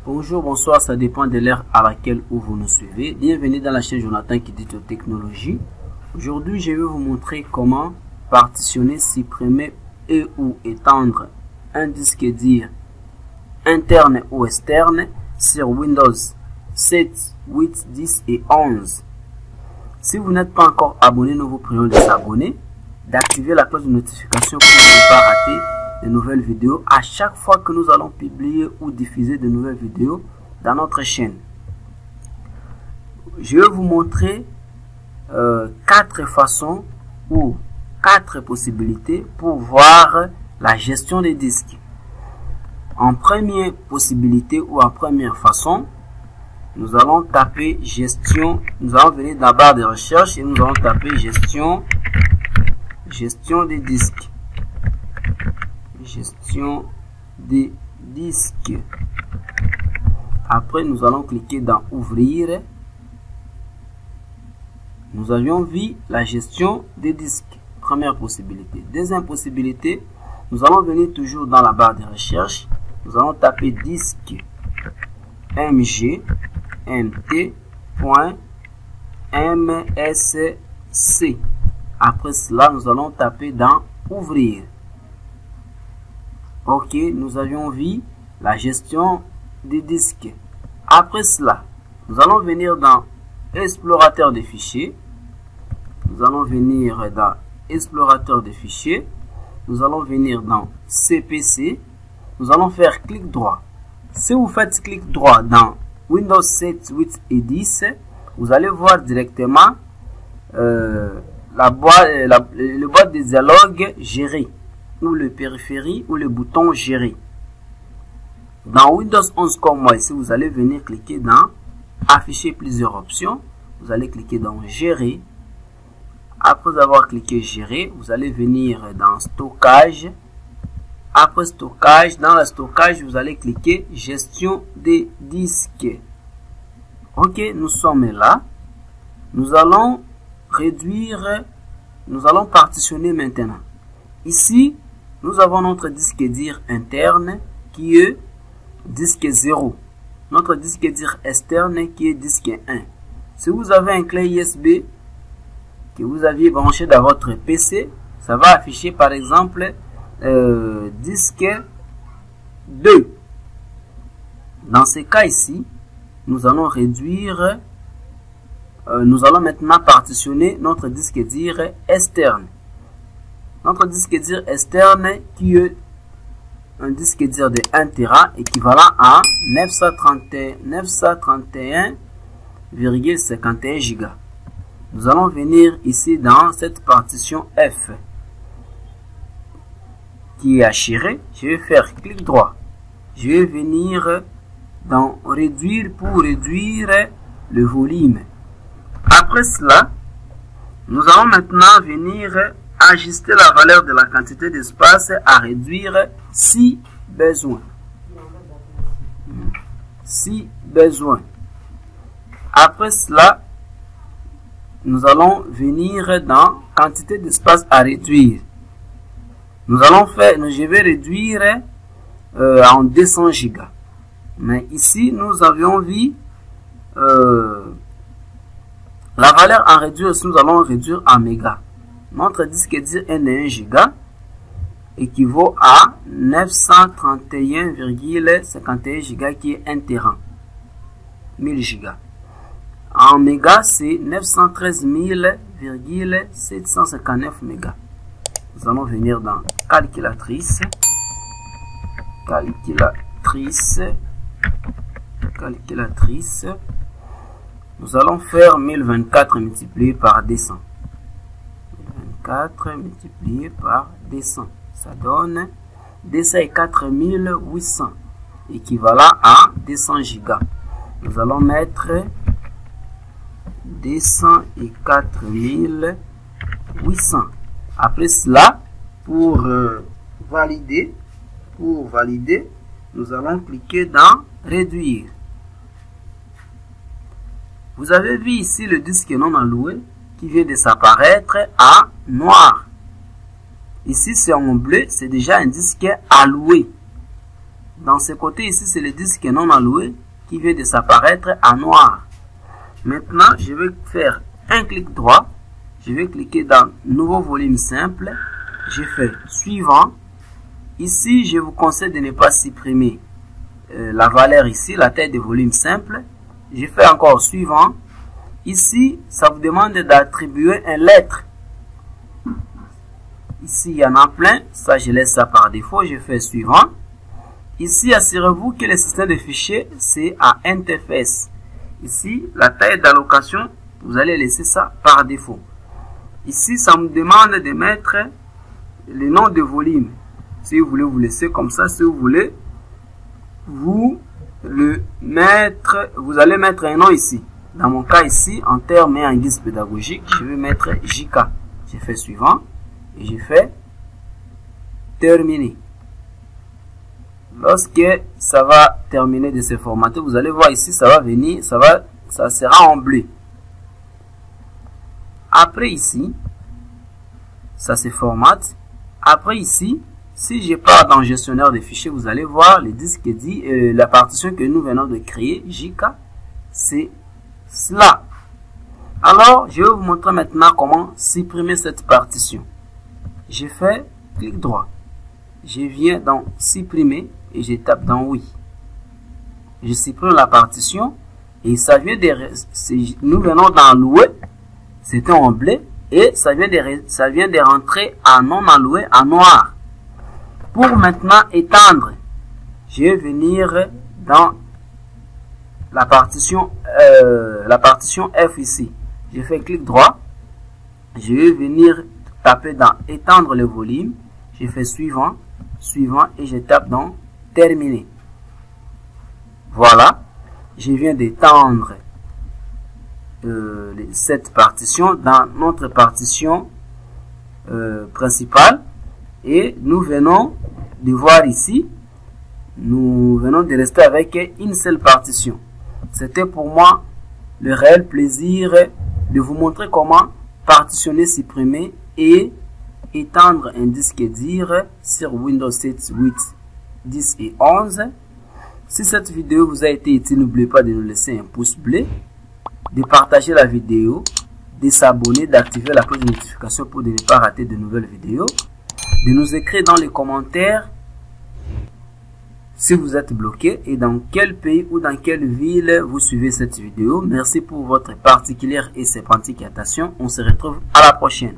Bonjour, bonsoir, ça dépend de l'heure à laquelle vous nous suivez. Bienvenue dans la chaîne Jonathan qui dit aux technologies. Aujourd'hui, je vais vous montrer comment partitionner, supprimer et ou étendre un disque dur interne ou externe sur Windows 7, 8, 10 et 11. Si vous n'êtes pas encore abonné, nous vous prions de s'abonner, d'activer la cloche de notification pour ne pas rater de nouvelles vidéos à chaque fois que nous allons publier ou diffuser de nouvelles vidéos dans notre chaîne. Je vais vous montrer 4 façons ou 4 possibilités pour voir la gestion des disques. En première possibilité ou en première façon, nous allons taper gestion, nous allons venir dans la barre de recherche et nous allons taper gestion des disques. Gestion des disques. Après, nous allons cliquer dans ouvrir. Nous avions vu la gestion des disques. Première possibilité. Deuxième possibilité, nous allons venir toujours dans la barre de recherche. Nous allons taper disque mg.msc. Après cela, nous allons taper dans ouvrir. Ok, nous avions vu la gestion des disques. Après cela, nous allons venir dans explorateur des fichiers. Nous allons venir dans explorateur des fichiers. Nous allons venir dans CPC. Nous allons faire clic droit. Si vous faites clic droit dans Windows 7, 8 et 10, vous allez voir directement le boîte de dialogue gérer, ou le périphérie ou le bouton gérer. Dans Windows 11 comme moi ici, vous allez venir cliquer dans afficher plusieurs options. Vous allez cliquer dans gérer. Après avoir cliqué gérer, vous allez venir dans stockage. Après stockage, dans le stockage, vous allez cliquer gestion des disques. Ok, nous sommes là. Nous allons réduire, nous allons partitionner maintenant. Ici, nous avons notre disque dur interne qui est disque 0. Notre disque dur externe qui est disque 1. Si vous avez un clé USB que vous aviez branché dans votre PC, ça va afficher par exemple disque 2. Dans ce cas ici, nous allons réduire, nous allons maintenant partitionner notre disque dur externe. Notre disque dur externe qui est un disque dur de 1 Tera équivalent à 931,51 Go. Nous allons venir ici dans cette partition F qui est hachée. Je vais faire clic droit. Je vais venir dans réduire pour réduire le volume. Après cela, nous allons maintenant venir ajuster la valeur de la quantité d'espace à réduire si besoin. Si besoin. Après cela, nous allons venir dans quantité d'espace à réduire. Nous allons faire, je vais réduire en 200 Go. Mais ici, nous avions vu la valeur à réduire, nous allons réduire en mégas. Notre disque dur N1 Go équivaut à 931,51 Go qui est 1 Tera. 1000 Go. En mégas, c'est 913,759 mégas. Nous allons venir dans calculatrice. Nous allons faire 1024 multiplié par 200. 1024 multiplié par 200. Ça donne 204 équivalent à 200 Go. Nous allons mettre 204 800. Après cela, pour valider, nous allons cliquer dans réduire. Vous avez vu ici le disque non alloué qui vient de s'apparaître à noir. Ici c'est en bleu, c'est déjà un disque alloué. dans ce côté ici, c'est le disque non alloué qui vient de s'apparaître en noir. Maintenant, je vais faire un clic droit. Je vais cliquer dans nouveau volume simple. Je fais suivant. Ici, je vous conseille de ne pas supprimer la valeur ici, la taille de volume simple. Je fais encore suivant. Ici, ça vous demande d'attribuer une lettre. Ici, il y en a plein. Ça, je laisse ça par défaut. Je fais suivant. Ici, assurez-vous que le système de fichiers, c'est à interface. Ici, la taille d'allocation, vous allez laisser ça par défaut. Ici, ça me demande de mettre le nom de volume. Si vous voulez, vous laissez comme ça. Si vous voulez, vous allez mettre un nom ici. Dans mon cas ici, en termes et en guise pédagogique, je vais mettre JK. Je fais suivant et je fais terminer. Lorsque ça va terminer de se formater, vous allez voir ici, ça va venir, ça sera en bleu. Après ici, ça se formate. Après ici, si je pars dans gestionnaire de fichiers, vous allez voir le disque dit la partition que nous venons de créer, JK, c'est cela. Alors, je vais vous montrer maintenant comment supprimer cette partition. Je fais clic droit. Je viens dans supprimer et je tape dans oui. Je supprime la partition et ça vient de, nous venons d'enlouer, c'était en bleu et ça vient de rentrer en non alloué en noir. Pour maintenant étendre, je vais venir dans la partition F ici. Je fais clic droit. Je vais venir taper dans étendre le volume. Je fais suivant, suivant et je tape dans terminer. Voilà. Je viens d'étendre cette partition dans notre partition principale. Et nous venons de voir ici, nous venons de rester avec une seule partition. C'était pour moi le réel plaisir de vous montrer comment partitionner, supprimer et étendre un disque dur sur Windows 7, 8, 10 et 11. Si cette vidéo vous a été utile, n'oubliez pas de nous laisser un pouce bleu, de partager la vidéo, de s'abonner, d'activer la cloche de notification pour ne pas rater de nouvelles vidéos, de nous écrire dans les commentaires si vous êtes bloqué et dans quel pays ou dans quelle ville vous suivez cette vidéo. Merci pour votre particulière et sympathique attention. On se retrouve à la prochaine.